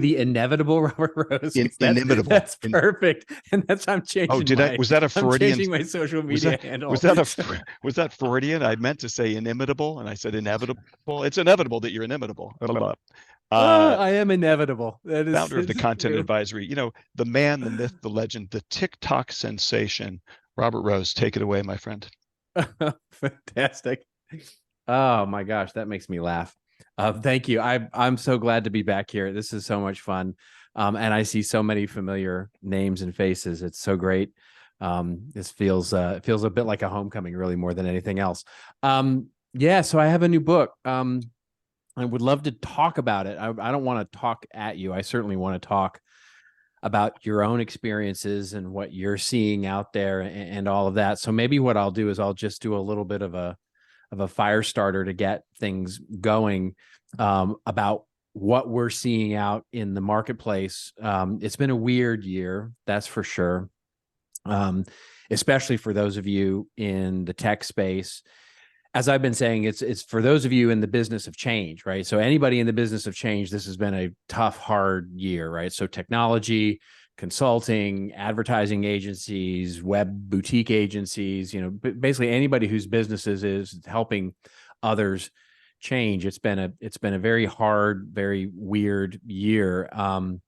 the inevitable Robert Rose. Inimitable. That's perfect. And that's, I'm Oh, changing did I? my, Was that a I'm Freudian? changing my social Was media that was handle. that was that Freudian? I meant to say inimitable, and I said inevitable. It's inevitable that you're inimitable. I am inevitable. That is, Founder of the it's Content true. Advisory. The man, the myth, the legend, the TikTok sensation. Robert Rose, take it away, my friend. Fantastic. Oh my gosh, that makes me laugh. Thank you. I'm so glad to be back here. This is so much fun. And I see so many familiar names and faces. It's so great. This feels a bit like a homecoming, really, more than anything else. Yeah, so I have a new book. I would love to talk about it. I don't want to talk at you. I certainly want to talk about your own experiences and what you're seeing out there and all of that. So maybe what I'll do is I'll just do a little bit of a fire starter to get things going, about what we're seeing out in the marketplace. It's been a weird year, that's for sure. Especially for those of you in the tech space. As I've been saying, it's for those of you in the business of change, right? So anybody in the business of change, this has been a tough, hard year, right? So technology, consulting, advertising agencies, web boutique agencies, basically anybody whose businesses is helping others change. It's been a very hard, very weird year. And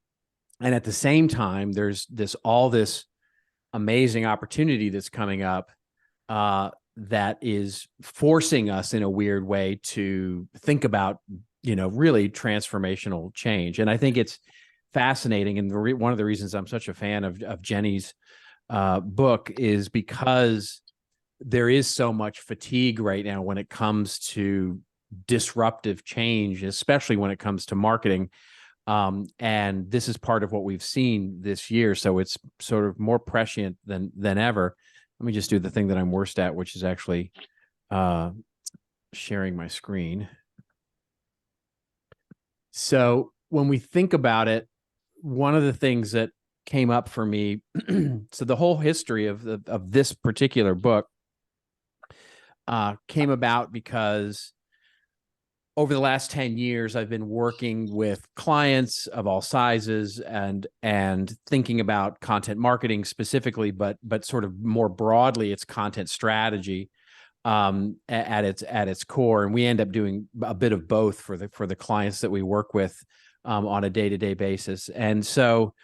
at the same time, there's this amazing opportunity that's coming up, that is forcing us in a weird way to think about, really transformational change. And I think it's fascinating. And one of the reasons I'm such a fan of Jenny's book is because there is so much fatigue right now when it comes to disruptive change, especially when it comes to marketing. And this is part of what we've seen this year. So it's sort of more prescient than ever. Let me just do the thing that I'm worst at, which is actually sharing my screen. So when we think about it, one of the things that came up for me, so the whole history of this particular book came about because over the last 10 years, I've been working with clients of all sizes and thinking about content marketing specifically, but sort of more broadly, it's content strategy at its core. And we end up doing a bit of both for the clients that we work with on a day-to-day basis. And so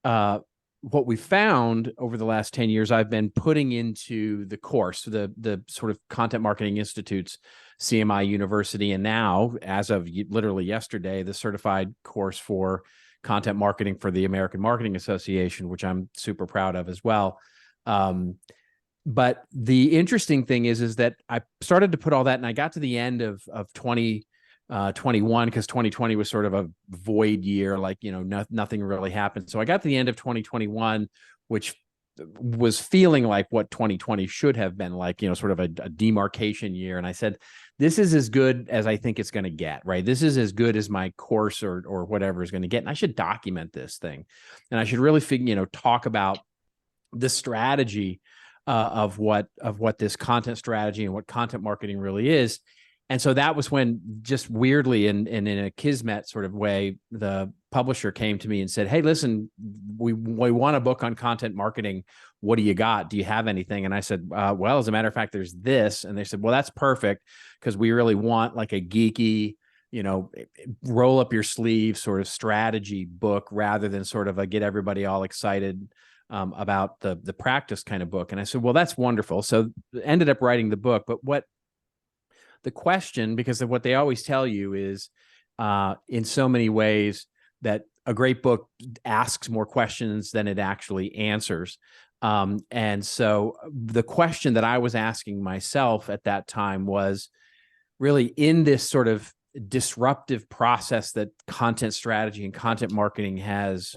what we found over the last 10 years, I've been putting into the course, the sort of Content Marketing Institute's CMI University, and now, as of literally yesterday, the certified course for content marketing for the American Marketing Association, which I'm super proud of as well. But the interesting thing is that I started to put all that, and I got to the end of 2021, because 2020 was sort of a void year, like, nothing really happened. So I got to the end of 2021, which was feeling like what 2020 should have been like, sort of a demarcation year. And I said, this is as good as I think it's going to get, right? This is as good as my course or whatever is going to get. And I should document this thing. And I should really talk about the strategy of what this content strategy and what content marketing really is. And so that was when, just weirdly and in a kismet sort of way, the publisher came to me and said, hey, listen, we want a book on content marketing. What do you got? Do you have anything? And I said, well, as a matter of fact, there's this. And they said, well, that's perfect, because we really want like a geeky, roll up your sleeve sort of strategy book, rather than sort of a get everybody all excited about the practice kind of book. And I said, well, that's wonderful. So ended up writing the book. But what the question, because of what they always tell you is, in so many ways, that a great book asks more questions than it actually answers. And so the question that I was asking myself at that time was really, in this sort of disruptive process that content strategy and content marketing has,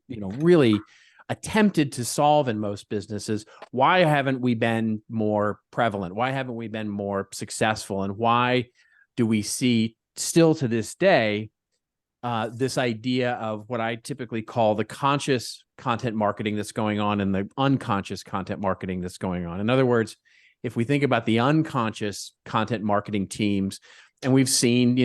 really attempted to solve in most businesses, why haven't we been more prevalent? Why haven't we been more successful? And why do we see still to this day this idea of what I typically call the conscious content marketing that's going on and the unconscious content marketing that's going on? In other words, if we think about the unconscious content marketing teams, And we've seen,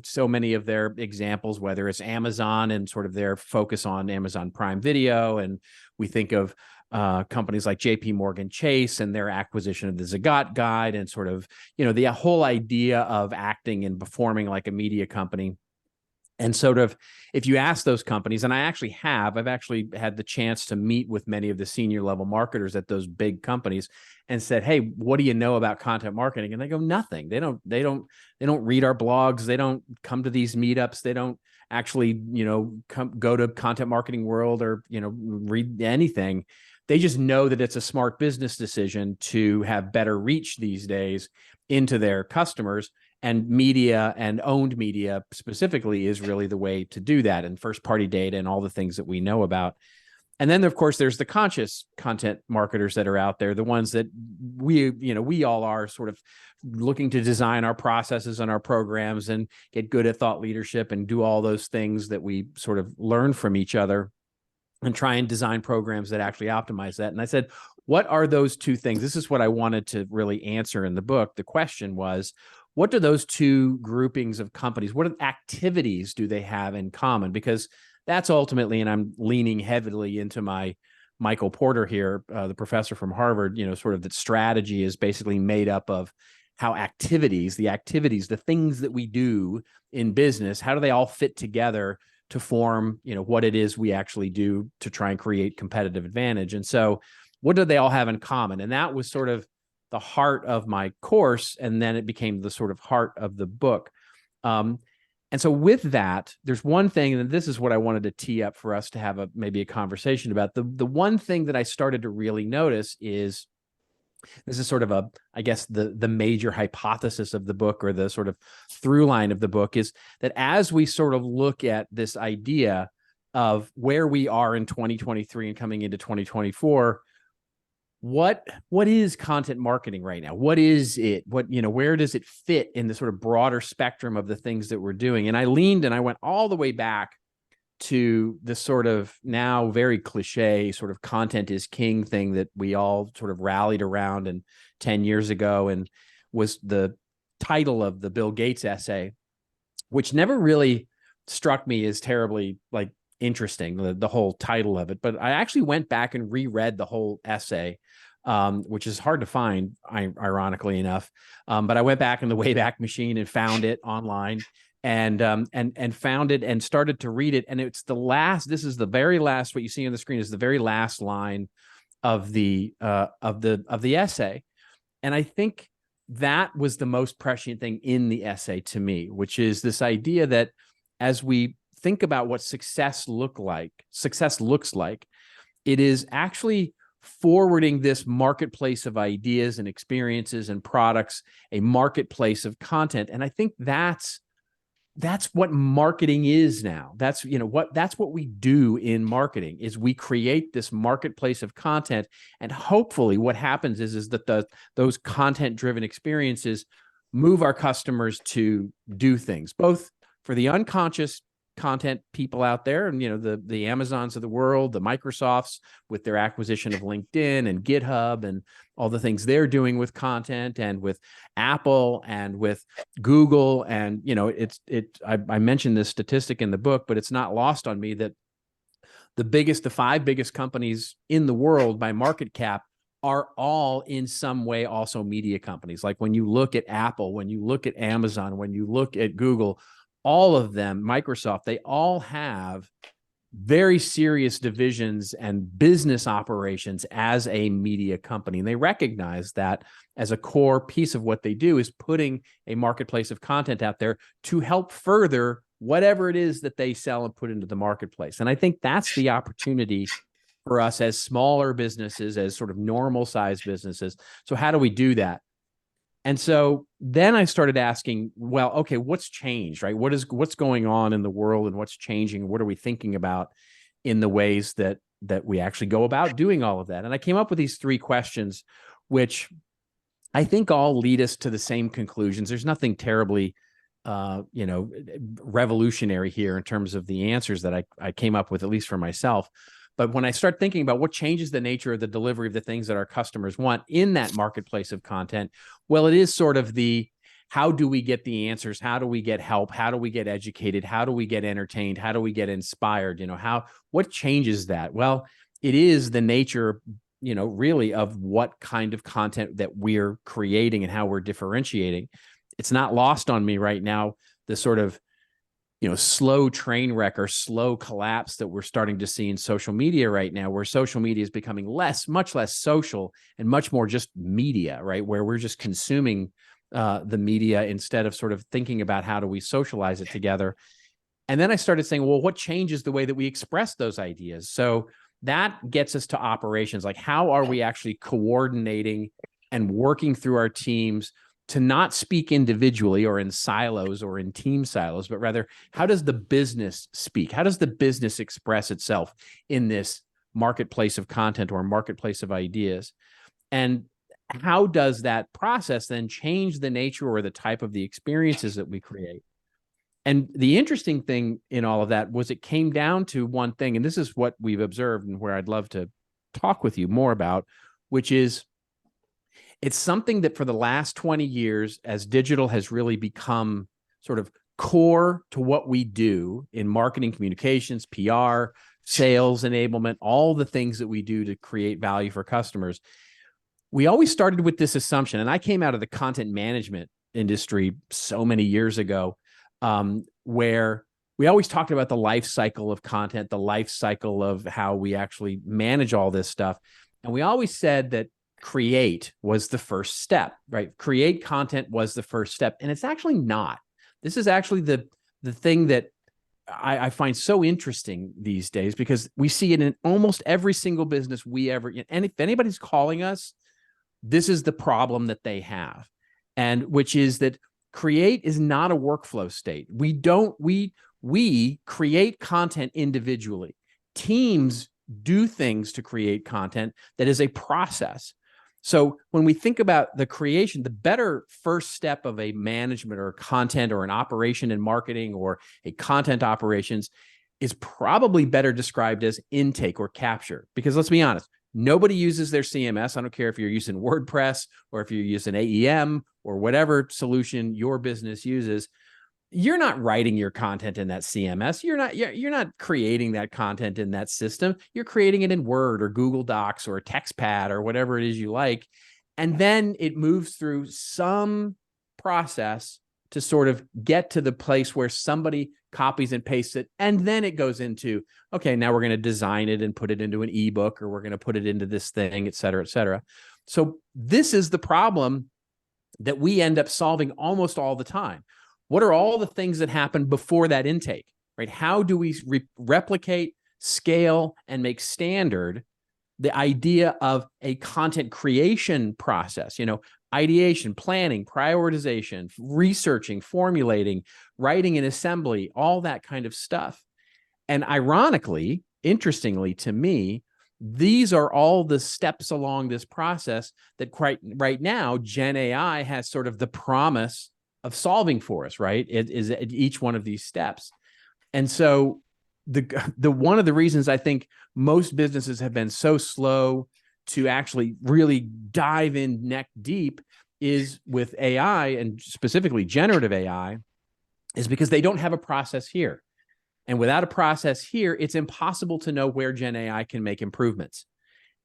so many of their examples, whether it's Amazon and sort of their focus on Amazon Prime Video. And we think of companies like JP Morgan Chase and their acquisition of the Zagat Guide, and sort of, the whole idea of acting and performing like a media company. And sort of, if you ask those companies, and I've actually had the chance to meet with many of the senior level marketers at those big companies and said, "Hey, what do you know about content marketing?" And they go, "Nothing. They don't read our blogs. They don't come to these meetups. They don't actually, go to Content Marketing World or, read anything. They just know that it's a smart business decision to have better reach these days into their customers. And media, and owned media specifically, is really the way to do that, and first party data and all the things that we know about." And then, of course, there's the conscious content marketers that are out there, the ones that we all are sort of looking to design our processes and our programs and get good at thought leadership and do all those things that we sort of learn from each other and try and design programs that actually optimize that. And I said, what are those two things? This is what I wanted to really answer in the book. The question was, what do those two groupings of companies, what activities do they have in common? Because that's ultimately, and I'm leaning heavily into my Michael Porter here, the professor from Harvard, sort of that strategy is basically made up of how the things that we do in business, how do they all fit together to form, what it is we actually do to try and create competitive advantage. And so what do they all have in common? And that was sort of the heart of my course. And then it became the sort of heart of the book. And so with that, there's one thing, and this is what I wanted to tee up for us to have maybe a conversation about. The one thing that I started to really notice is, this is sort of I guess the major hypothesis of the book, or the sort of through line of the book, is that as we sort of look at this idea of where we are in 2023 and coming into 2024, what is content marketing right now? What is it? Where does it fit in the sort of broader spectrum of the things that we're doing? And I went all the way back to the sort of now very cliche sort of content is king thing that we all sort of rallied around and 10 years ago, and was the title of the Bill Gates essay, which never really struck me as terribly interesting, the whole title of it. But I actually went back and reread the whole essay, which is hard to find, ironically enough. But I went back in the Wayback Machine and found it online, and found it and started to read it. And it's this is the very last, what you see on the screen is the very last line of the essay. And I think that was the most prescient thing in the essay to me, which is this idea that as we think about what success looks like, it is actually forwarding this marketplace of ideas and experiences and products, a marketplace of content. And I think that's what marketing is now. That's what we do in marketing, is we create this marketplace of content. And hopefully what happens is that those content driven experiences move our customers to do things, both for the unconscious content people out there, and the Amazons of the world, the Microsofts with their acquisition of LinkedIn and GitHub and all the things they're doing with content, and with Apple and with Google. And I mentioned this statistic in the book, but it's not lost on me that the 5 biggest companies in the world by market cap are all in some way also media companies. Like when you look at Apple, when you look at Amazon, when you look at Google, all of them, Microsoft, they all have very serious divisions and business operations as a media company. And they recognize that as a core piece of what they do is putting a marketplace of content out there to help further whatever it is that they sell and put into the marketplace. And I think that's the opportunity for us as smaller businesses, as sort of normal size businesses. So how do we do that? And so then I started asking, well, okay, what's changed, right? What's going on in the world, and what's changing? What are we thinking about in the ways that we actually go about doing all of that? And I came up with these 3 questions, which I think all lead us to the same conclusions. There's nothing terribly, revolutionary here in terms of the answers that I came up with, at least for myself. But when I start thinking about what changes the nature of the delivery of the things that our customers want in that marketplace of content, well, it is sort of how do we get the answers? How do we get help? How do we get educated? How do we get entertained? How do we get inspired? What changes that? Well, it is the nature, really of what kind of content that we're creating and how we're differentiating. It's not lost on me right now, the sort of, slow train wreck or slow collapse that we're starting to see in social media right now, where social media is becoming much less social and much more just media, right? Where we're just consuming the media instead of sort of thinking about how do we socialize it together. And then I started saying, well, what changes the way that we express those ideas? So that gets us to operations. Like, how are we actually coordinating and working through our teams to not speak individually or in silos or in team silos, but rather, how does the business speak? How does the business express itself in this marketplace of content or marketplace of ideas? And how does that process then change the nature or the type of the experiences that we create? And the interesting thing in all of that was it came down to one thing, and this is what we've observed and where I'd love to talk with you more about, which is it's something that for the last 20 years, as digital has really become sort of core to what we do in marketing, communications, PR, sales enablement, all the things that we do to create value for customers. We always started with this assumption, and I came out of the content management industry so many years ago, where we always talked about the life cycle of content, the life cycle of how we actually manage all this stuff. And we always said that create was the first step, right? Create content was the first step. And it's actually not. This is actually the thing that I find so interesting these days, because we see it in almost every single business we ever, and if anybody's calling us, this is the problem that they have. And which is that create is not a workflow state. We create content individually. Teams do things to create content that is a process. So when we think about the creation, the better first step of a management or content or an operation in marketing or a content operations is probably better described as intake or capture. Because let's be honest, nobody uses their CMS. I don't care if you're using WordPress or if you're using AEM or whatever solution your business uses. You're not writing your content in that CMS. You're not creating that content in that system. You're creating it in Word or Google Docs or a TextPad or whatever it is you like. And then it moves through some process to sort of get to the place where somebody copies and pastes it. And then it goes into, okay, now we're going to design it and put it into an ebook, or we're going to put it into this thing, et cetera, et cetera. So this is the problem that we end up solving almost all the time. What are all the things that happen before that intake, right? How do we replicate, scale, and make standard the idea of a content creation process? Ideation, planning, prioritization, researching, formulating, writing and assembly, all that kind of stuff. And ironically, interestingly to me, these are all the steps along this process that right now, Gen AI has sort of the promise of solving for us, right? It is at each one of these steps. And so the one of the reasons I think most businesses have been so slow to actually really dive in neck deep is with AI, and specifically generative AI, is because they don't have a process here. And without a process here, it's impossible to know where Gen AI can make improvements.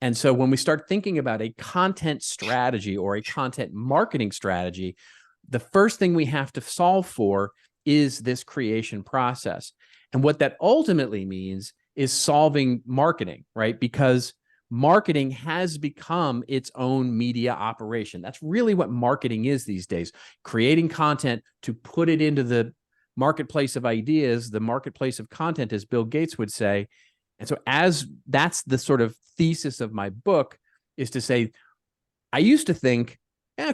And so when we start thinking about a content strategy or a content marketing strategy, the first thing we have to solve for is this creation process. And what that ultimately means is solving marketing, right? Because marketing has become its own media operation. That's really what marketing is these days, creating content to put it into the marketplace of ideas, the marketplace of content, as Bill Gates would say. And so that's the sort of thesis of my book, is to say, I used to think,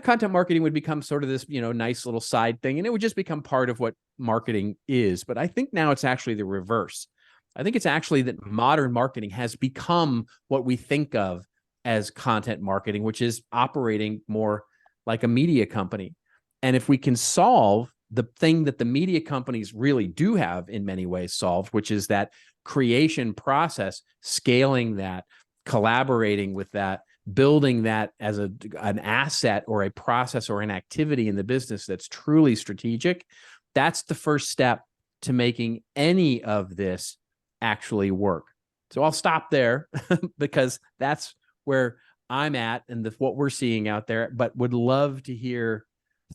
content marketing would become sort of this, nice little side thing, and it would just become part of what marketing is. But I think now it's actually the reverse. I think it's actually that modern marketing has become what we think of as content marketing, which is operating more like a media company. And if we can solve the thing that the media companies really do have in many ways solved, which is that creation process, scaling that, collaborating with that, building that as an asset or a process or an activity in the business that's truly strategic, that's the first step to making any of this actually work. So I'll stop there because that's where I'm at and what we're seeing out there, but would love to hear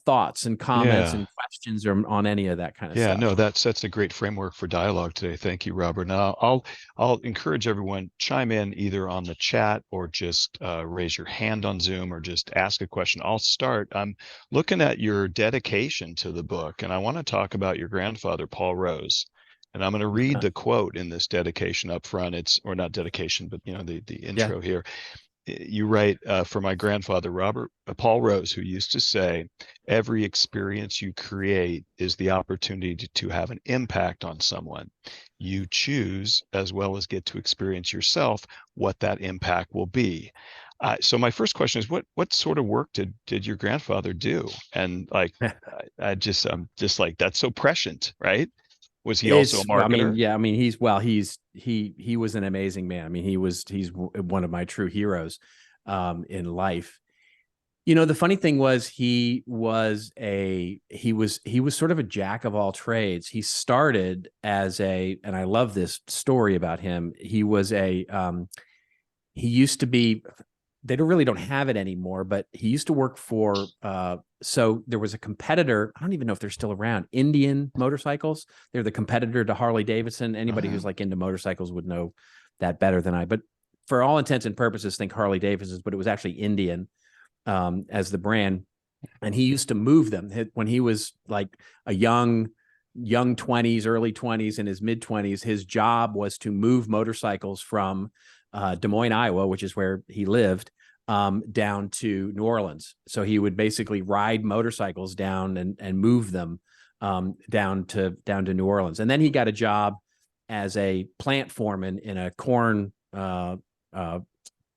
thoughts and comments Yeah. and questions on any of that kind of Yeah, stuff. no, that's a great framework for dialogue today. Thank you, Robert. Now, I'll encourage everyone chime in either on the chat or just raise your hand on Zoom or just ask a question. I'll start. I'm looking at your dedication to the book, and I want to talk about your grandfather, Paul Rose. And I'm going to read the quote in this dedication up front. Or not dedication, but the Yeah. intro here. You write, for my grandfather, Paul Rose, who used to say, every experience you create is the opportunity to have an impact on someone. You choose, as well as get to experience yourself, what that impact will be. So my first question is, what sort of work did your grandfather do? And like, I'm just like, that's so prescient, right? Was he also a I mean, marketer? yeah, I mean, he was an amazing man. I mean, he's one of my true heroes in life. The funny thing was he was sort of a jack of all trades. He started and I love this story about him. He used to be, they don't have it anymore, but he used to work for, so there was a competitor. I don't even know if they're still around. Indian Motorcycles. They're the competitor to Harley Davidson. Anybody who's like into motorcycles would know that better than I, but for all intents and purposes, think Harley Davidson's, but it was actually Indian as the brand. And he used to move them when he was like a young 20s, early 20s, and his mid 20s. His job was to move motorcycles from Des Moines, Iowa, which is where he lived, down to New Orleans. So he would basically ride motorcycles down and move them down to New Orleans. And then he got a job as a plant foreman in a corn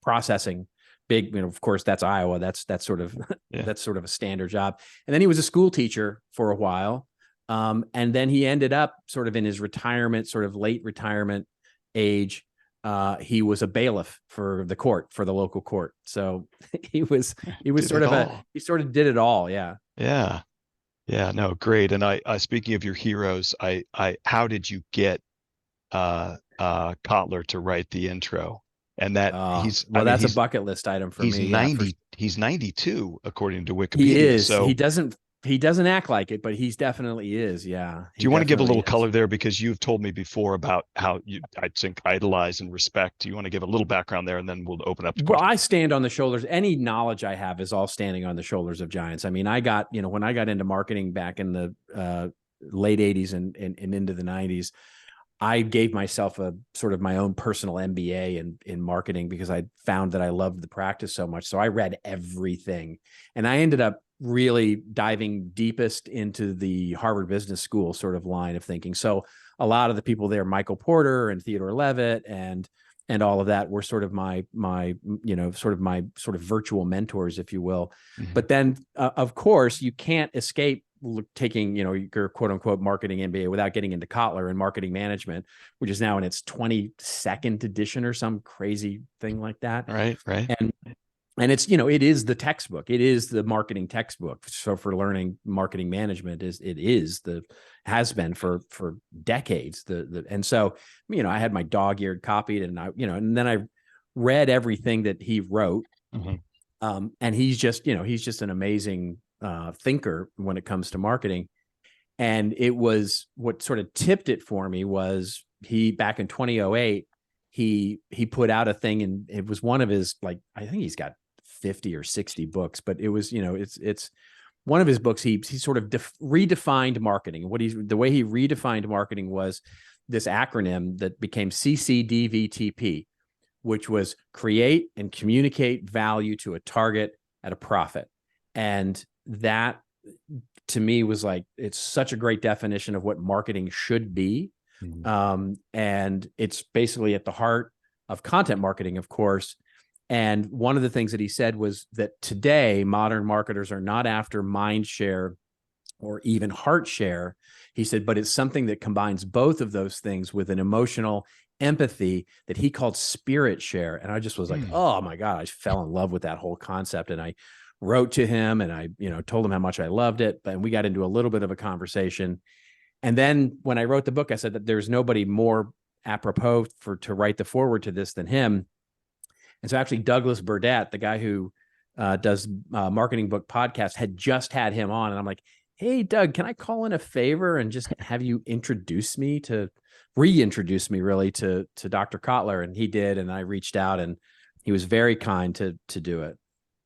processing big, of course that's Iowa. That's sort of that's sort of a standard job. And then he was a school teacher for a while. And then he ended up sort of in his retirement, sort of late retirement age. He was a bailiff for the local court. So he sort of did it all. Yeah. Yeah. Yeah, no, great. And I speaking of your heroes, how did you get Kotler to write the intro? And that that's a bucket list item for me. 90, he's 92 according to He Wikipedia. is. So He doesn't act like it, but he's definitely is. Yeah. do you want to give a little color there? Because you've told me before about how I think, idolize and respect. Do you want to give a little background there, and then we'll open up to questions? Well, I stand on the shoulders. Any knowledge I have is all standing on the shoulders of giants. I mean, when I got into marketing back in the late 80s and into the 90s, I gave myself a sort of my own personal MBA in marketing because I found that I loved the practice so much. So I read everything, and I ended up really diving deepest into the Harvard Business School sort of line of thinking. So a lot of the people there, Michael Porter and Theodore Levitt and all of that, were sort of my sort of virtual mentors, if you will. Mm-hmm. But then, of course, you can't escape taking, your quote unquote marketing MBA without getting into Kotler and marketing management, which is now in its 22nd edition or some crazy thing like that. Right. And it's, it is the textbook. It is the marketing textbook. So for learning marketing management has been for decades. And so, I had my dog-eared copied, and and then I read everything that he wrote. Mm-hmm. And he's just an amazing thinker when it comes to marketing. And it was what sort of tipped it for me was back in 2008, he put out a thing, and it was one of his, I think he's got 50 or 60 books, but it was, it's one of his books. He sort of redefined marketing. The way he redefined marketing was this acronym that became CCDVTP, which was create and communicate value to a target at a profit. And that to me was it's such a great definition of what marketing should be. Mm-hmm. And it's basically at the heart of content marketing, of course. And one of the things that he said was that today, modern marketers are not after mind share or even heart share. He said, but it's something that combines both of those things with an emotional empathy that he called spirit share. And I just was like, Hmm. oh my God, I fell in love with that whole concept. And I wrote to him and I, told him how much I loved it. And we got into a little bit of a conversation. And then when I wrote the book, I said that there's nobody more apropos to write the foreword to this than him. And so actually Douglas Burdett, the guy who does Marketing Book Podcast, had just had him on. And I'm like, hey, Doug, can I call in a favor and just have you reintroduce me really to Dr. Kotler? And he did. And I reached out and he was very kind to do it.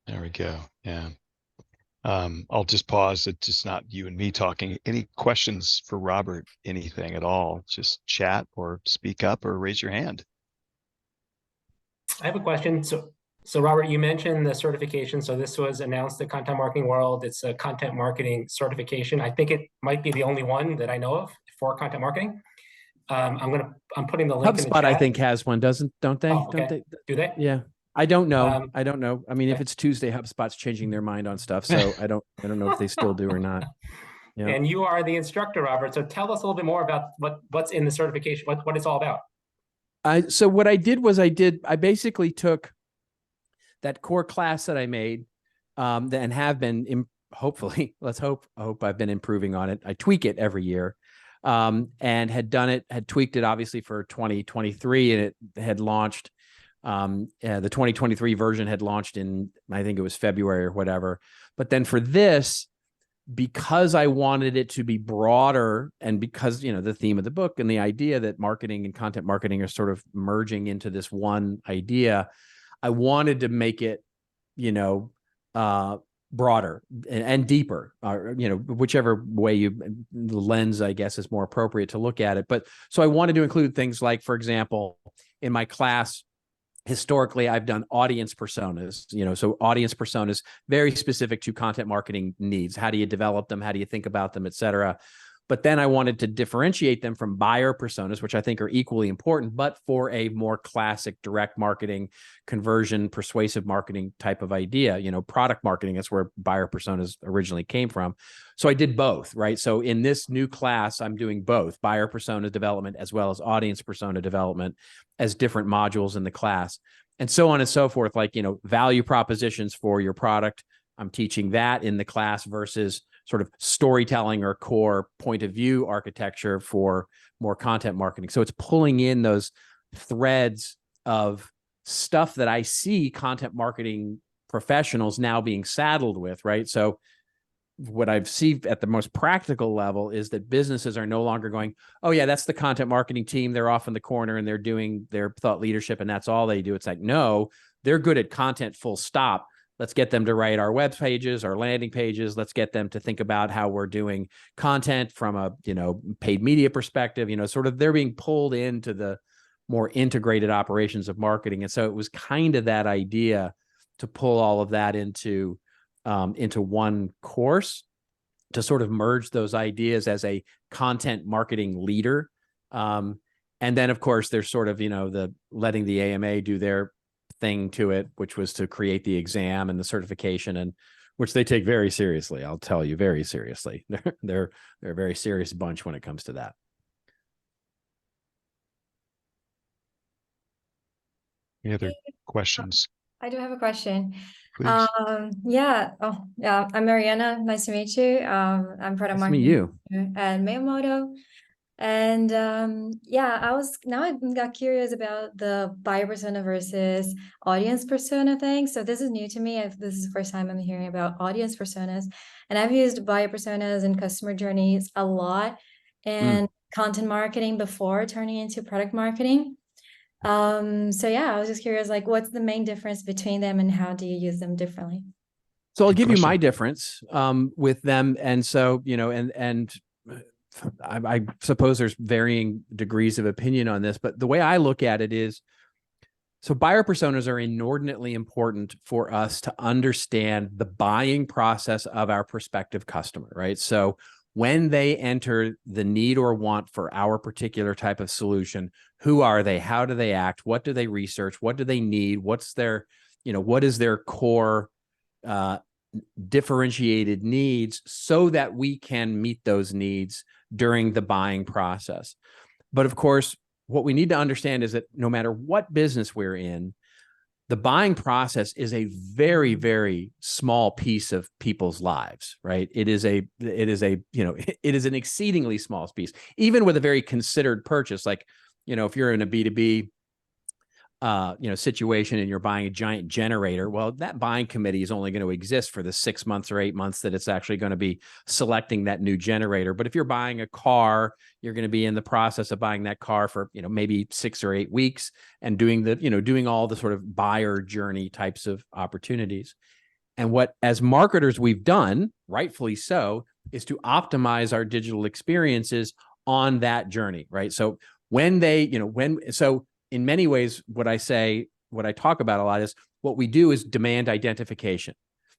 There we go. Yeah. I'll just pause. It's just not you and me talking. Any questions for Robert? Anything at all? Just chat or speak up or raise your hand. I have a question. So Robert, you mentioned the certification. So this was announced at Content Marketing World. It's a content marketing certification. I think it might be the only one that I know of for content marketing. I'm putting the link in the HubSpot, chat. I think, has one, don't they? Oh, okay. Don't they? Do they? Yeah. I don't know. I mean, okay. if it's Tuesday, HubSpot's changing their mind on stuff. So I don't know if they still do or not. Yeah. And you are the instructor, Robert. So tell us a little bit more about what's in the certification, what it's all about. So what I did was I basically took that core class that I made, and have been hopefully, I hope I've been improving on it. I tweak it every year, and had tweaked it obviously for 2023, and it had launched. The 2023 version had launched in, I think it was February or whatever. But then for this, because I wanted it to be broader, and because, the theme of the book and the idea that marketing and content marketing are sort of merging into this one idea, I wanted to make it, broader and deeper, whichever way the lens, I guess, is more appropriate to look at it. But so I wanted to include things like, for example, in my class, historically, I've done audience personas, so audience personas, very specific to content marketing needs. How do you develop them? How do you think about them, et cetera? But then I wanted to differentiate them from buyer personas, which I think are equally important, but for a more classic direct marketing, conversion, persuasive marketing type of idea, product marketing. That's where buyer personas originally came from. So I did both, right? So in this new class, I'm doing both buyer persona development as well as audience persona development as different modules in the class, and so on and so forth. Like, value propositions for your product, I'm teaching that in the class versus sort of storytelling or core point of view architecture for more content marketing. So it's pulling in those threads of stuff that I see content marketing professionals now being saddled with, right? So what I've seen at the most practical level is that businesses are no longer going, oh yeah, that's the content marketing team. They're off in the corner and they're doing their thought leadership and that's all they do. It's like, no, they're good at content, full stop. Let's get them to write our web pages, our landing pages. Let's get them to think about how we're doing content from a, paid media perspective, sort of they're being pulled into the more integrated operations of marketing. And so it was kind of that idea to pull all of that into one course, to sort of merge those ideas as a content marketing leader. And then of course there's sort of, the letting the AMA do their thing to it, which was to create the exam and the certification, and which they take very seriously. I'll tell you, very seriously. They're a very serious bunch when it comes to that. Any other questions? I do have a question. Please. Yeah. Oh, yeah. I'm Mariana. Nice to meet you. I'm product Nice to meet you. at Mailmoto. And yeah, I got curious about the buyer persona versus audience persona thing. So this is new to me. This is the first time I'm hearing about audience personas, and I've used buyer personas and customer journeys a lot in content marketing before turning into product marketing. So yeah, I was just curious, like, what's the main difference between them and how do you use them differently? So I'll Good give you my question. difference with them. And so, I suppose there's varying degrees of opinion on this, but the way I look at it is, so buyer personas are inordinately important for us to understand the buying process of our prospective customer, right? So when they enter the need or want for our particular type of solution, who are they? How do they act? What do they research? What do they need? What's their, what is their core differentiated needs, so that we can meet those needs during the buying process. But of course, what we need to understand is that no matter what business we're in, the buying process is a very, very small piece of people's lives, right? It is an exceedingly small piece, even with a very considered purchase. Like, if you're in a B2B, situation and you're buying a giant generator, well, that buying committee is only going to exist for the 6 months or 8 months that it's actually going to be selecting that new generator. But if you're buying a car, you're going to be in the process of buying that car for, maybe 6 or 8 weeks and doing all the sort of buyer journey types of opportunities. And what, as marketers, we've done, rightfully so, is to optimize our digital experiences on that journey, right? So in many ways, what I talk about a lot is what we do is demand identification.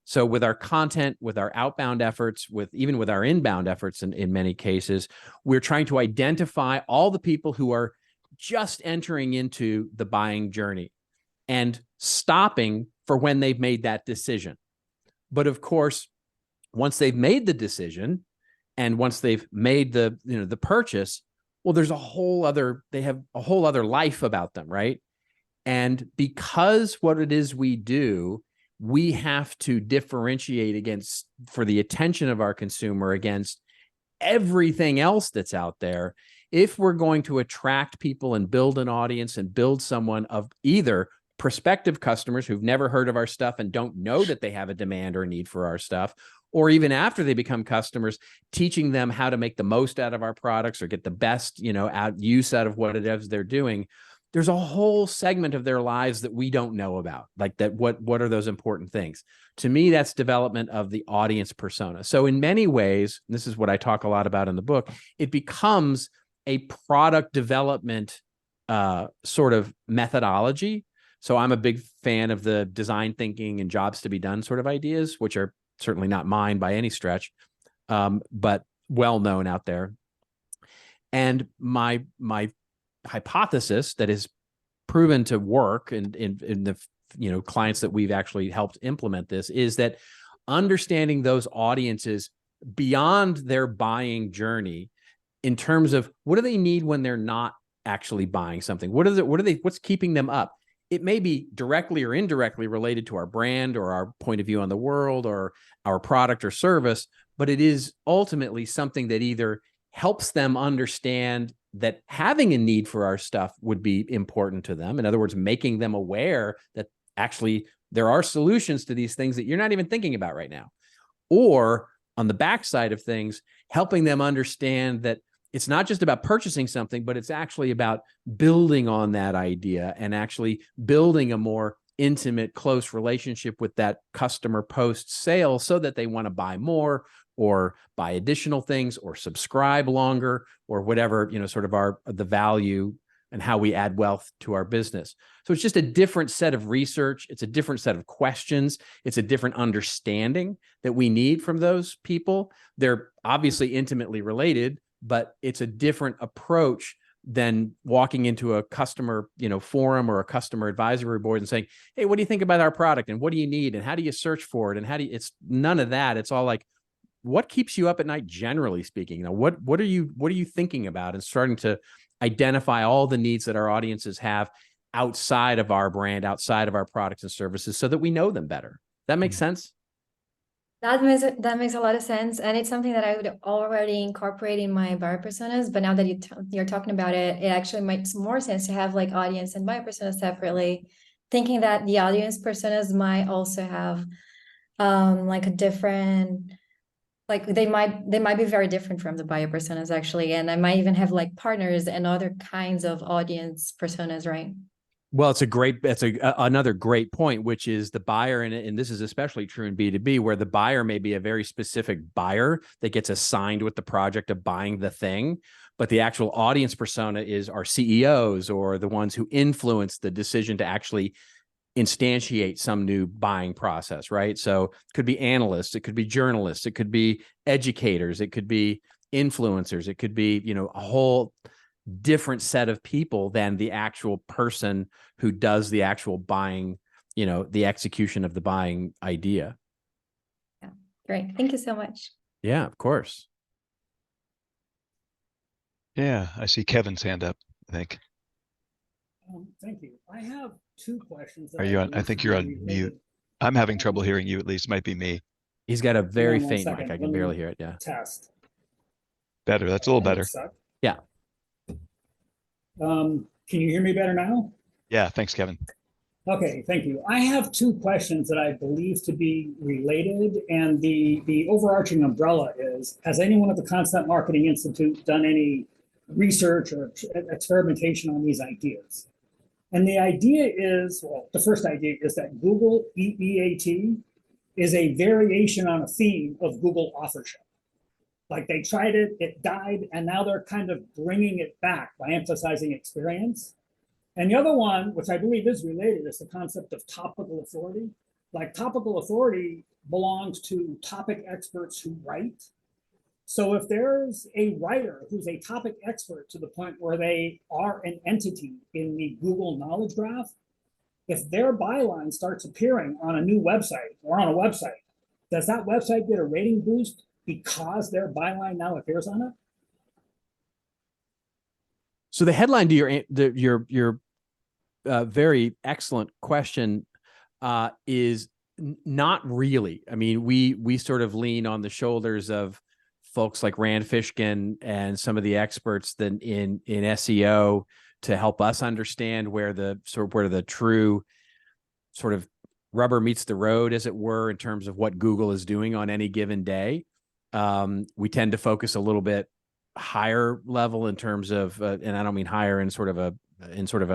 So with our content, with our outbound efforts, even with our inbound efforts, in many cases, we're trying to identify all the people who are just entering into the buying journey and stopping for when they've made that decision. But of course, once they've made the decision and once they've made the purchase, well, they have a whole other life about them, right? And because what it is we do, we have to differentiate for the attention of our consumer against everything else that's out there. If we're going to attract people and build an audience and build someone of either prospective customers who've never heard of our stuff and don't know that they have a demand or a need for our stuff, or even after they become customers, teaching them how to make the most out of our products or get the best, use out of what it is they're doing. There's a whole segment of their lives that we don't know about. Like that, what are those important things? To me, that's development of the audience persona. So in many ways, and this is what I talk a lot about in the book, it becomes a product development sort of methodology. So I'm a big fan of the design thinking and jobs to be done sort of ideas, which are certainly not mine by any stretch, but well known out there. And my hypothesis that is proven to work in the clients that we've actually helped implement this is that understanding those audiences beyond their buying journey in terms of what do they need when they're not actually buying something? What's keeping them up? It may be directly or indirectly related to our brand or our point of view on the world or our product or service, but it is ultimately something that either helps them understand that having a need for our stuff would be important to them. In other words, making them aware that actually there are solutions to these things that you're not even thinking about right now. Or on the backside of things, helping them understand that it's not just about purchasing something, but it's actually about building on that idea and actually building a more intimate, close relationship with that customer post-sale so that they want to buy more or buy additional things or subscribe longer or whatever, sort of the value and how we add wealth to our business. So it's just a different set of research. It's a different set of questions. It's a different understanding that we need from those people. They're obviously intimately related, but it's a different approach than walking into a customer, forum or a customer advisory board and saying, hey, what do you think about our product? And what do you need? And how do you search for it? And it's none of that. It's all like, what keeps you up at night, generally speaking? What are you thinking about? And starting to identify all the needs that our audiences have outside of our brand, outside of our products and services so that we know them better. That makes sense? That makes a lot of sense, and it's something that I would already incorporate in my buyer personas. But now that you're talking about it, it actually makes more sense to have like audience and buyer personas separately. Thinking that the audience personas might also have like a different, like they might be very different from the buyer personas actually, and I might even have like partners and other kinds of audience personas, right? Well, that's another great point, which is the buyer, and this is especially true in B2B, where the buyer may be a very specific buyer that gets assigned with the project of buying the thing, but the actual audience persona is our CEOs or the ones who influence the decision to actually instantiate some new buying process, right? So it could be analysts, it could be journalists, it could be educators, it could be influencers, it could be, a whole different set of people than the actual person who does the actual buying, the execution of the buying idea. Yeah, great. Thank you so much. Yeah, of course. Yeah, I see Kevin's hand up, I think. Thank you. I have two questions that Are I you on? I believe think to you're be on mute. related. I'm having trouble hearing you, at least. Might be me. He's got a Hang very on one faint mic. second. I Let can me barely hear it. Yeah. test. Better. That's a little That better. suck. Yeah. Can you hear me better now? Yeah. Thanks, Kevin. Okay, thank you. I have two questions that I believe to be related, and the overarching umbrella is, has anyone at the Content Marketing Institute done any research or experimentation on these ideas? And the idea is, well, the first idea is that Google EEAT is a variation on a theme of Google authorship. Like they tried it, it died, and now they're kind of bringing it back by emphasizing experience. And the other one, which I believe is related, is the concept of topical authority. Like topical authority belongs to topic experts who write. So if there's a writer who's a topic expert to the point where they are an entity in the Google Knowledge Graph, if their byline starts appearing on a new website or on a website, does that website get a rating boost because their byline now appears on it? So the headline to your very excellent question is not really. I mean, we sort of lean on the shoulders of folks like Rand Fishkin and some of the experts that in SEO to help us understand where the true sort of rubber meets the road, as it were, in terms of what Google is doing on any given day. We tend to focus a little bit higher level in terms of, and I don't mean higher in sort of a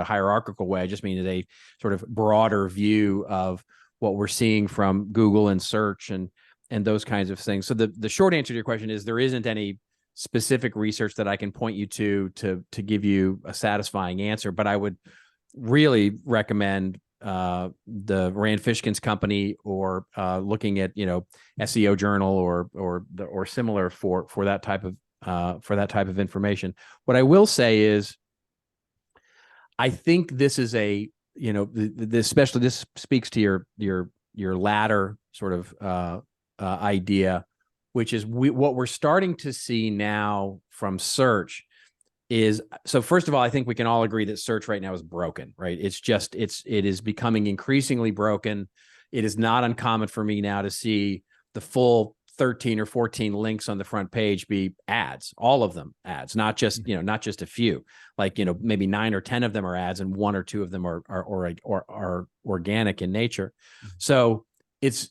hierarchical way. I just mean as a sort of broader view of what we're seeing from Google and search and those kinds of things. So the short answer to your question is there isn't any specific research that I can point you to give you a satisfying answer, but I would really recommend the Rand Fishkin's company or looking at SEO Journal or similar for that type of information. What I will say is, I think this is especially this speaks to your latter sort of idea, which is what we're starting to see now from search is, so first of all, I think we can all agree that search right now is broken, right? It is becoming increasingly broken. It is not uncommon for me now to see the full 13 or 14 links on the front page be ads, all of them ads, not just a few, like, maybe 9 or 10 of them are ads and 1 or 2 of them are organic in nature. So it's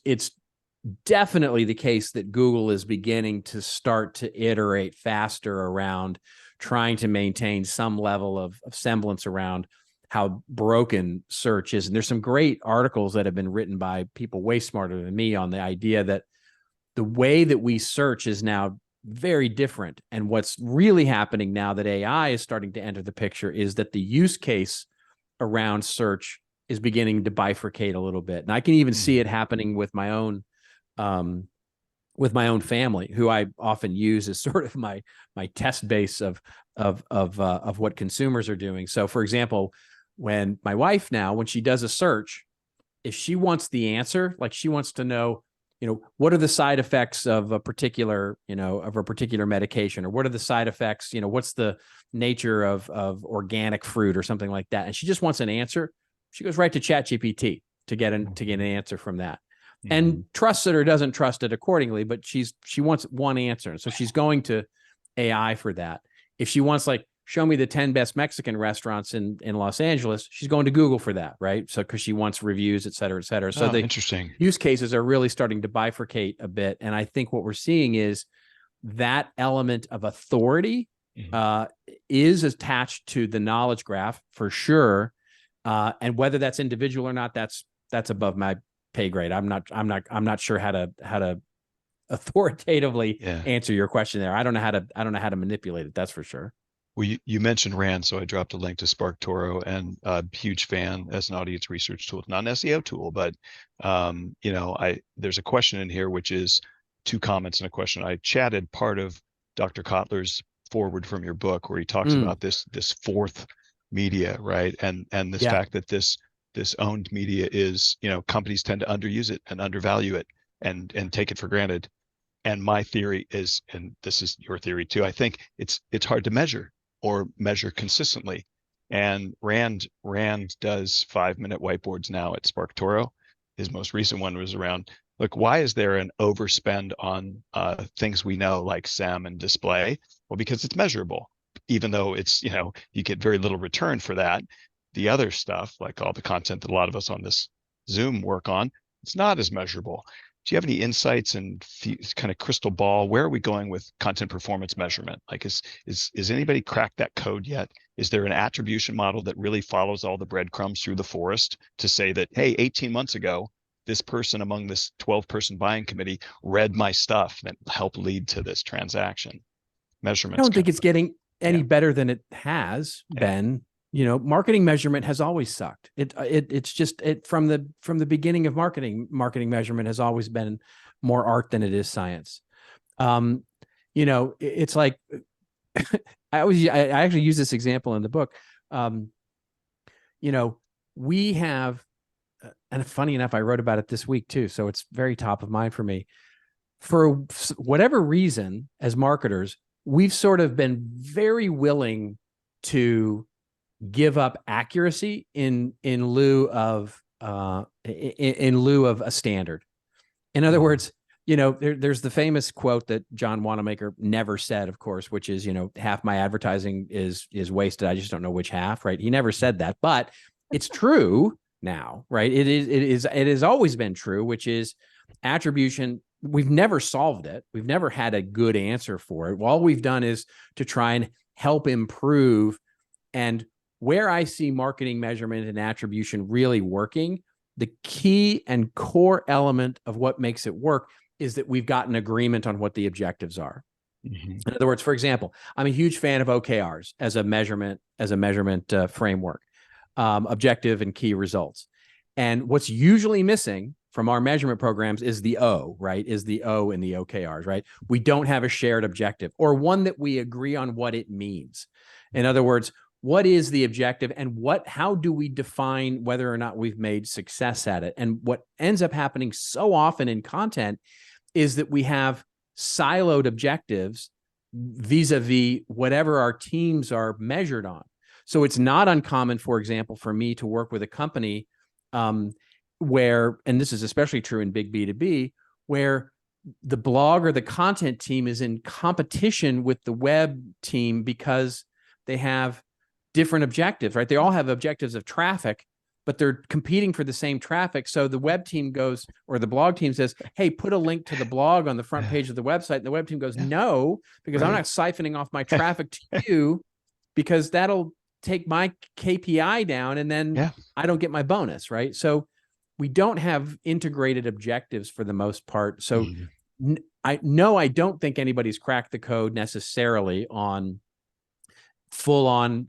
definitely the case that Google is beginning to start to iterate faster around trying to maintain some level of semblance around how broken search is. And there's some great articles that have been written by people way smarter than me on the idea that the way that we search is now very different. And what's really happening now that AI is starting to enter the picture is that the use case around search is beginning to bifurcate a little bit. And I can even see it happening with my own family, who I often use as sort of my test base of what consumers are doing. So, for example, when my wife now, when she does a search, if she wants the answer, like she wants to know, what are the side effects of a particular medication, or what are the side effects, what's the nature of organic fruit or something like that, and she just wants an answer, she goes right to ChatGPT to get an answer from that. And trusts it or doesn't trust it accordingly, but she wants one answer. And so she's going to AI for that. If she wants, like, show me the 10 best Mexican restaurants in Los Angeles, she's going to Google for that, right? So, because she wants reviews, et cetera, et cetera. So the interesting use cases are really starting to bifurcate a bit. And I think what we're seeing is that element of authority is attached to the knowledge graph for sure. And whether that's individual or not, that's above my pay grade. I'm not sure how to authoritatively answer your question there. I don't know how to manipulate it. That's for sure. Well, you mentioned Rand, so I dropped a link to SparkToro, and a huge fan as an audience research tool, not an SEO tool, but there's a question in here, which is 2 comments and a question. I chatted part of Dr. Kotler's forward from your book, where he talks about this fourth media, right? And this fact that this owned media is, companies tend to underuse it and undervalue it and take it for granted. And my theory is, and this is your theory too, I think it's hard to measure or measure consistently. And Rand does 5-minute whiteboards now at SparkToro. His most recent one was around, look, why is there an overspend on things we know like SEM and display? Well, because it's measurable, even though it's, you get very little return for that. The other stuff, like all the content that a lot of us on this Zoom work on, it's not as measurable. Do you have any insights and kind of crystal ball? Where are we going with content performance measurement? Like, is anybody cracked that code yet? Is there an attribution model that really follows all the breadcrumbs through the forest to say that, hey, 18 months ago, this person among this 12-person buying committee read my stuff that helped lead to this transaction? Measurement. I don't think it's getting any better than it has been. Marketing measurement has always sucked. It's just from the beginning of marketing measurement has always been more art than it is science. It's like I actually use this example in the book. We have, and funny enough, I wrote about it this week too, so it's very top of mind for me. For whatever reason, as marketers, we've sort of been very willing to give up accuracy in lieu of a standard. In other words, there's the famous quote that John Wanamaker never said, of course, which is, half my advertising is wasted. I just don't know which half, right? He never said that, but it's true now, right? It has always been true, which is attribution. We've never solved it. We've never had a good answer for it. All we've done is to try and help improve. And where I see marketing measurement and attribution really working, the key and core element of what makes it work is that we've got an agreement on what the objectives are. In other words, for example, I'm a huge fan of OKRs as a measurement framework, objective and key results. And what's usually missing from our measurement programs is the O, right? Is the O in the OKRs, right? We don't have a shared objective or one that we agree on what it means. In other words, what is the objective and how do we define whether or not we've made success at it? And what ends up happening so often in content is that we have siloed objectives vis-a-vis whatever our teams are measured on. So it's not uncommon, for example, for me to work with a company where, and this is especially true in big B2B, where the blog or the content team is in competition with the web team because they have different objectives, right? They all have objectives of traffic, but they're competing for the same traffic. So the web team goes, or the blog team says, hey, put a link to the blog on the front page of the website. And the web team goes, no, because I'm not siphoning off my traffic to you, because that'll take my KPI down and then I don't get my bonus, right? So we don't have integrated objectives for the most part. So I don't think anybody's cracked the code necessarily on full on,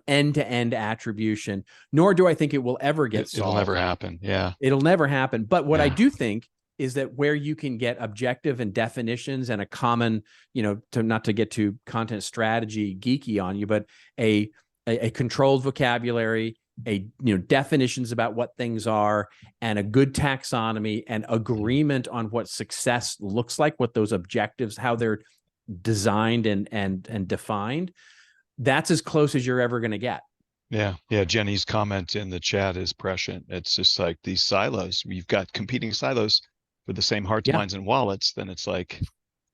end-to-end attribution, nor do I think it will ever get solved. It'll never happen. Yeah. It'll never happen. But what I do think is that where you can get objective and definitions and a common, not to get to content strategy geeky on you, but a controlled vocabulary, definitions about what things are, and a good taxonomy and agreement on what success looks like, what those objectives, how they're designed and defined. That's as close as you're ever going to get. Yeah. Jenny's comment in the chat is prescient. It's just like these silos. You've got competing silos for the same hearts, minds, and wallets. Then it's like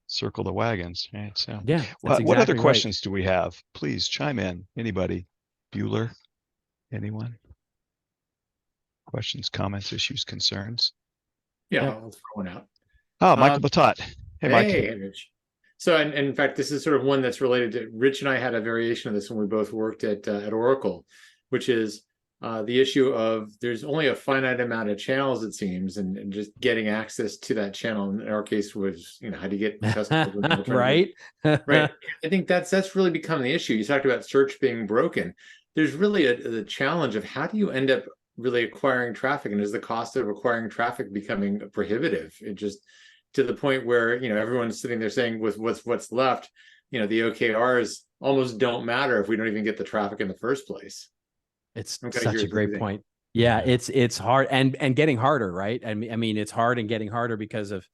circle the wagons, right? So what other questions do we have? Please chime in. Anybody? Bueller? Anyone? Questions, comments, issues, concerns? Yeah, I'll throw one out. Oh, Michael Batot. Hey, Mike. Hey, Rich. So, and in fact, this is sort of one that's related to Rich and I had a variation of this when we both worked at Oracle, which is the issue of there's only a finite amount of channels, it seems, and just getting access to that channel. In our case, was how do you get customers right? Right. I think that's really become the issue. You talked about search being broken. There's really the challenge of how do you end up really acquiring traffic, and is the cost of acquiring traffic becoming prohibitive? It just to the point where everyone's sitting there saying with what's left, the OKRs almost don't matter if we don't even get the traffic in the first place. It's such a great point. Yeah, it's hard and getting harder, right? I mean, it's hard and getting harder because of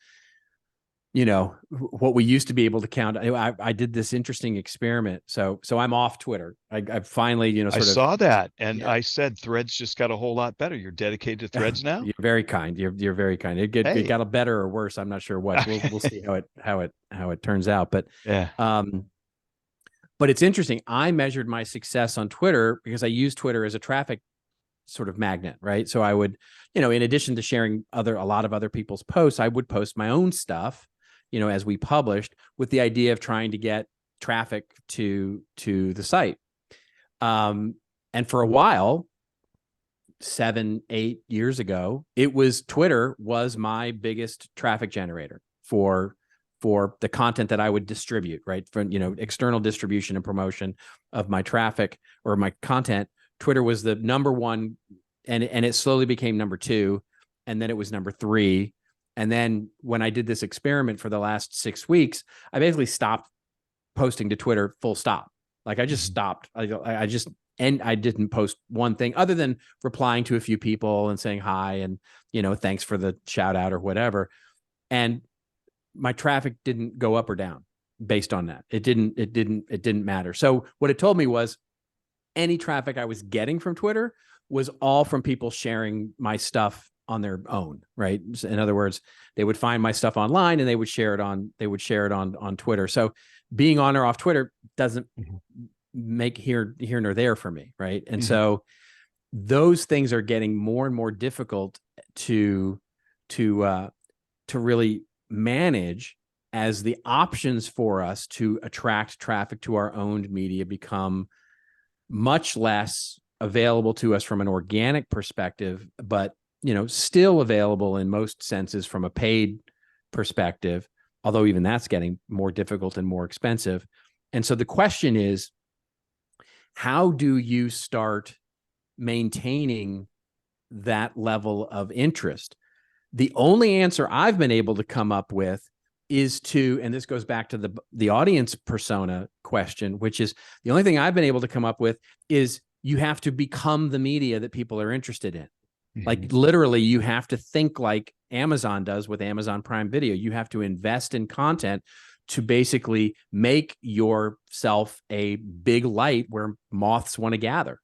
what we used to be able to count. I did this interesting experiment. So I'm off Twitter. I finally, I sort of. saw that, and Yeah. I said Threads just got a whole lot better. You're dedicated to Threads now? You're very kind. You're very kind. It Hey. got a better or worse. I'm not sure what. We'll see how it turns out. But Yeah. but it's interesting. I measured my success on Twitter because I use Twitter as a traffic sort of magnet, right? So I would, in addition to sharing a lot of other people's posts, I would post my own stuff, as we published, with the idea of trying to get traffic to the site. And for a while, 7-8 years ago, Twitter was my biggest traffic generator for the content that I would distribute, right? From, external distribution and promotion of my traffic or my content. Twitter was the number one, and it slowly became number two, and then it was number three. And then when I did this experiment for the last 6 weeks, I basically stopped posting to Twitter, full stop. Like I just stopped. I didn't post one thing other than replying to a few people and saying hi and, thanks for the shout out or whatever. And my traffic didn't go up or down based on that. It didn't matter. So what it told me was any traffic I was getting from Twitter was all from people sharing my stuff on their own, right? In other words, they would find my stuff online and they would share it on Twitter. So being on or off Twitter doesn't make here nor there for me, right? And so those things are getting more and more difficult to really manage as the options for us to attract traffic to our owned media become much less available to us from an organic perspective, but still available in most senses from a paid perspective, although even that's getting more difficult and more expensive. And so the question is, how do you start maintaining that level of interest? The only answer I've been able to come up with is and this goes back to the audience persona question, which is the only thing I've been able to come up with is you have to become the media that people are interested in. Like literally, you have to think like Amazon does with Amazon Prime Video. You have to invest in content to basically make yourself a big light where moths want to gather.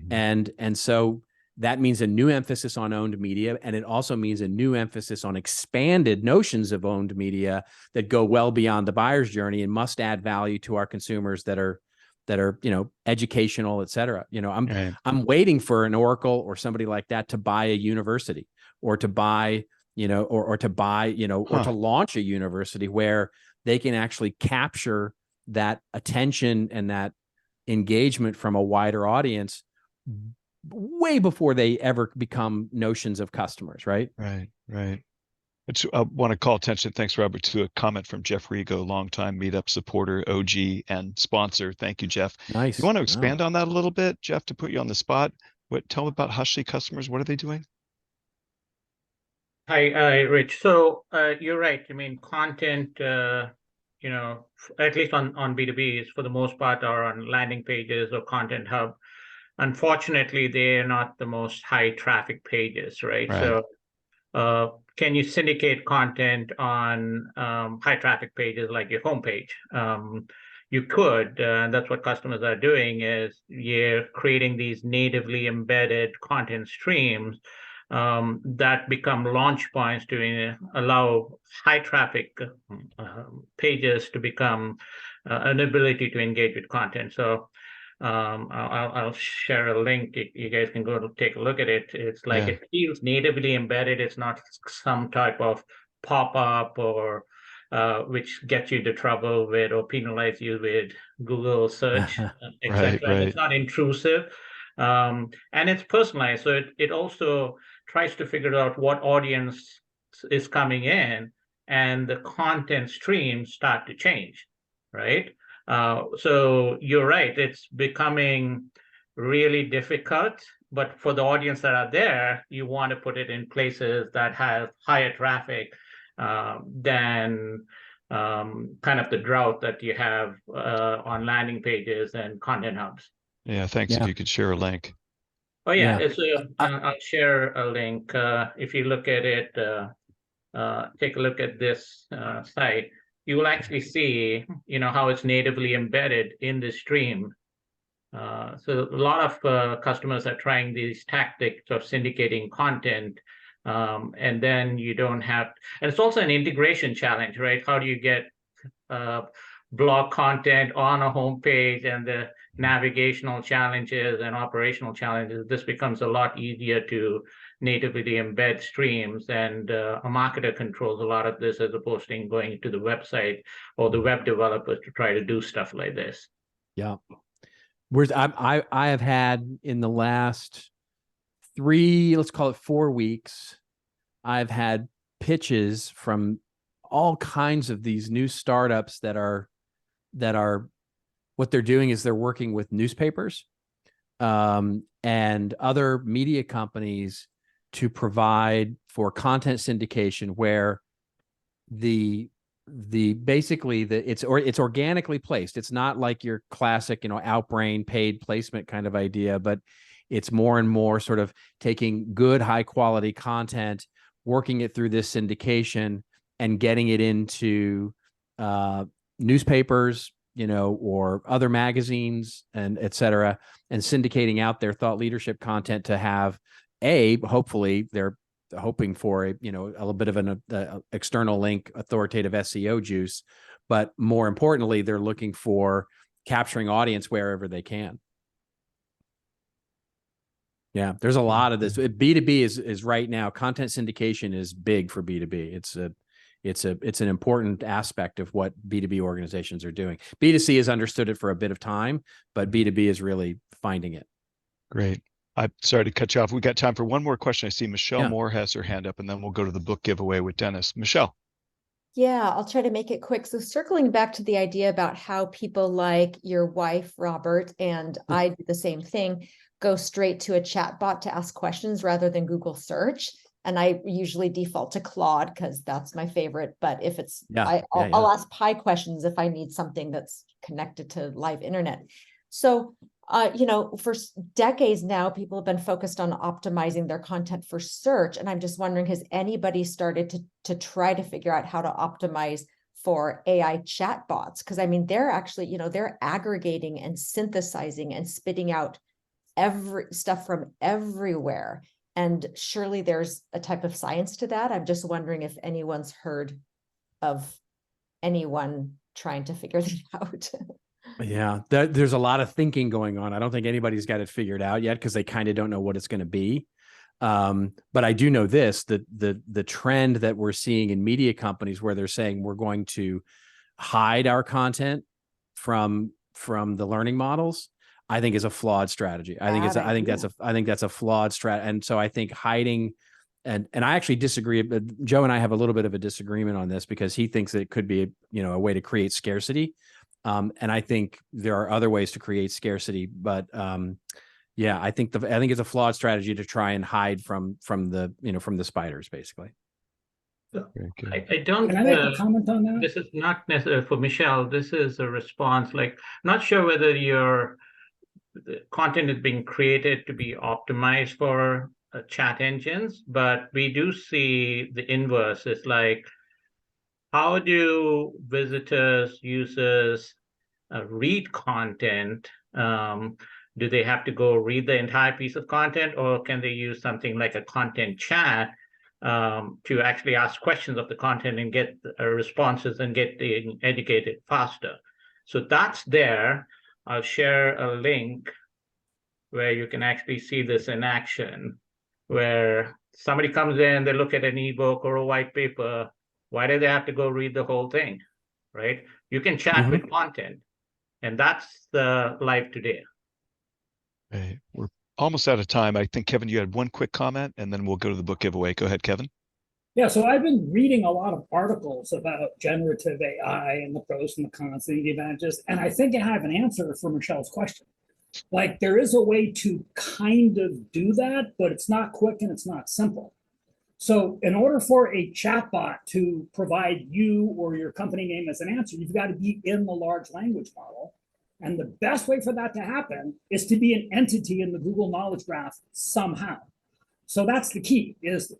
And so that means a new emphasis on owned media. And it also means a new emphasis on expanded notions of owned media that go well beyond the buyer's journey and must add value to our consumers that are, educational, et cetera. I'm waiting for an Oracle or somebody like that to buy a university or to buy, or to buy, or to launch a university where they can actually capture that attention and that engagement from a wider audience way before they ever become notions of customers, right? Right. I want to call attention, thanks, Robert, to a comment from Jeff Rigo, longtime Meetup supporter, OG, and sponsor. Thank you, Jeff. Nice. You want to expand on that a little bit, Jeff, to put you on the spot? Tell them about Hushly customers. What are they doing? Hi, Rich. So you're right. I mean, content, at least on B2B, is for the most part are on landing pages or Content Hub. Unfortunately, they're not the most high traffic pages, right? So can you syndicate content on high traffic pages like your homepage? You could, that's what customers are doing, is you're creating these natively embedded content streams that become launch points to allow high traffic pages to become an ability to engage with content. So I'll share a link. You guys can go to take a look at it. It's like it feels natively embedded. It's not some type of pop-up or which gets you into trouble with or penalize you with Google search, etc. Right. It's not intrusive. And it's personalized. So it also tries to figure out what audience is coming in, and the content streams start to change, right? So you're right, it's becoming really difficult, but for the audience that are there, you want to put it in places that have higher traffic than kind of the drought that you have on landing pages and Content Hubs. Yeah, thanks. If you could share a link. Oh yeah, I'll share a link. If you look at it, take a look at this site, you will actually see, how it's natively embedded in the stream. So a lot of customers are trying these tactics of syndicating content, and then you don't have, and it's also an integration challenge, right? How do you get blog content on a homepage, and the navigational challenges and operational challenges? This becomes a lot easier to natively embed streams, and a marketer controls a lot of this as opposed to going to the website or the web developers to try to do stuff like this. Yeah. I have had in the last let's call it 4 weeks, I've had pitches from all kinds of these new startups that are what they're doing is they're working with newspapers and other media companies to provide for content syndication, where it's organically placed. It's not like your classic, Outbrain paid placement kind of idea, but it's more and more sort of taking good, high quality content, working it through this syndication and getting it into newspapers, or other magazines and et cetera, and syndicating out their thought leadership content to have hopefully they're hoping for a little bit of an external link, authoritative SEO juice, but more importantly, they're looking for capturing audience wherever they can. Yeah, there's a lot of this. B2B is right now, content syndication is big for B2B. It's an important aspect of what B2B organizations are doing. B2C has understood it for a bit of time, but B2B is really finding it. Great. I'm sorry to cut you off. We got time for one more question. I see Michelle Moore has her hand up, and then we'll go to the book giveaway with Dennis. Michelle. Yeah, I'll try to make it quick. So circling back to the idea about how people like your wife, Robert, and I do the same thing, go straight to a chat bot to ask questions rather than Google search. And I usually default to Claude because that's my favorite. But if it's, I'll ask Pi questions if I need something that's connected to live internet. So, for decades now, people have been focused on optimizing their content for search. And I'm just wondering, has anybody started to try to figure out how to optimize for AI chatbots? Because they're actually, they're aggregating and synthesizing and spitting out every stuff from everywhere. And surely there's a type of science to that. I'm just wondering if anyone's heard of anyone trying to figure that out. Yeah, there's a lot of thinking going on. I don't think anybody's got it figured out yet because they kind of don't know what it's going to be. But I do know this, that the trend that we're seeing in media companies where they're saying we're going to hide our content from the learning models, I think is a flawed strategy. I think that's a flawed strategy. And so I think hiding, and I actually disagree, but Joe and I have a little bit of a disagreement on this because he thinks that it could be a way to create scarcity. And I think there are other ways to create scarcity, but I think it's a flawed strategy to try and hide from the spiders, basically. I don't. Can I make a comment on that? This is not necessarily for Michelle. This is a response. Like, not sure whether the content is being created to be optimized for chat engines, but we do see the inverse. It's like, how do visitors, users read content? Do they have to go read the entire piece of content, or can they use something like a content chat to actually ask questions of the content and get responses and get educated faster? So that's there. I'll share a link where you can actually see this in action, where somebody comes in, they look at an ebook or a white paper. Why do they have to go read the whole thing, right? You can chat with content, and that's the life today. Hey, we're almost out of time. I think, Kevin, you had one quick comment, and then we'll go to the book giveaway. Go ahead, Kevin. Yeah, so I've been reading a lot of articles about generative AI and the pros and the cons and the advantages, and I think I have an answer for Michelle's question. Like, there is a way to kind of do that, but it's not quick and it's not simple. So in order for a chatbot to provide you or your company name as an answer, you've got to be in the large language model. And the best way for that to happen is to be an entity in the Google Knowledge Graph somehow. So that's the key, is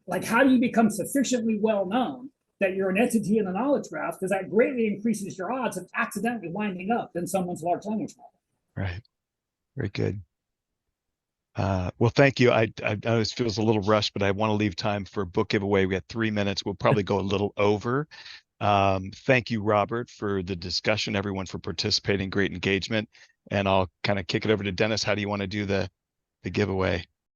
Like, how do you become sufficiently well known that you're an entity in the knowledge graph? Because that greatly increases your odds of accidentally winding up in someone's large language model. Right. Very good. Well, thank you. I know this feels a little rushed, but I want to leave time for a book giveaway. We have 3 minutes. We'll probably go a little over. Thank you, Robert, for the discussion, everyone for participating, great engagement. And I'll kind of kick it over to Dennis. How do you want to do the giveaway?